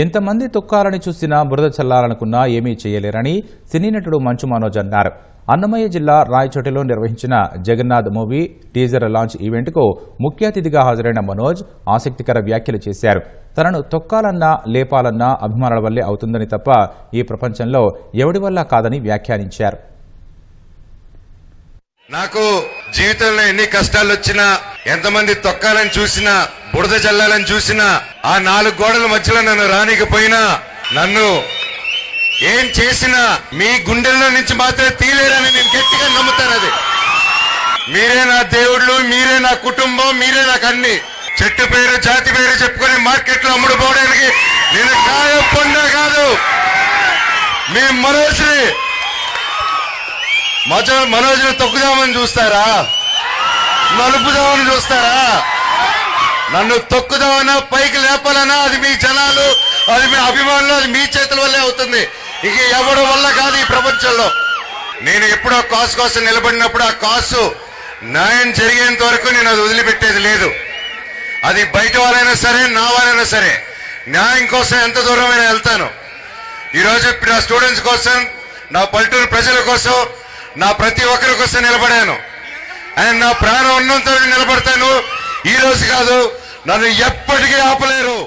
ఎంతమంది తొక్కాలని చూసినా బురద చల్లాలనుకున్నా ఏమీ చేయలేరని సినీ నటుడు మంచు మనోజ్ అన్నారు. అన్నమయ్య జిల్లా రాయచోటిలో నిర్వహించిన జగన్నాథ్ మూవీ టీజర్ లాంచ్ ఈవెంట్కు ముఖ్య అతిథిగా హాజరైన మనోజ్ ఆసక్తికర వ్యాఖ్యలు చేశారు. తనను తొక్కాలన్నా లేపాలన్నా అభిమానుల వల్లే అవుతుందని తప్ప ఈ ప్రపంచంలో ఎవడి వల్ల కాదని వ్యాఖ్యానించారు. నాకు జీవితంలో ఎన్ని కష్టాలు వచ్చినా, ఎంతమంది తొక్కాలని చూసినా, బురద చల్లాలని చూసినా, ఆ 4 గోడల మధ్యలో నన్ను రానికపోయినా, నన్ను ఏం చేసినా మీ గుండెల్లో నుంచి మాత్రమే తీలేరని నేను గట్టిగా నమ్ముతాను. అది మీరే నా దేవుళ్ళు, మీరే నా కుటుంబం, మీరే నాకు అన్ని. చెట్టు పేరు జాతి పేరు చెప్పుకొని మార్కెట్లో అమ్ముడుపోవడానికి నేను కాయం పొందా కాదు. మీ మనోజ్ని తొక్కుదామని చూస్తారా? నలుపుదామని చూస్తారా? నన్ను తొక్కుదామన్నా, పైకి లేపాలన్నా అది మీ జనాలు, అది మీ అభిమానులు, అది మీ చేతుల వల్లే అవుతుంది. ఇక ఎవరి వల్ల కాదు ఈ ప్రపంచంలో. నేను ఎప్పుడో కాసు కోసం నిలబడినప్పుడు ఆ కాసు న్యాయం జరిగేంత వరకు నేను అది వదిలిపెట్టేది లేదు. అది బయట వాళ్ళైనా సరే, నా వాళ్ళైనా సరే, న్యాయం కోసం ఎంత దూరమైనా వెళ్తాను. ఈరోజు నా స్టూడెంట్స్ కోసం, నా పల్లెటూరు ప్రజల కోసం, నా ప్రతి ఒక్కరి కోసం నిలబడాను. అండ్ నా ప్రాణం ఉన్నంత నిలబడతాను. ఈ రోజు కాదు, నన్ను ఎప్పటికీ ఆపలేరు.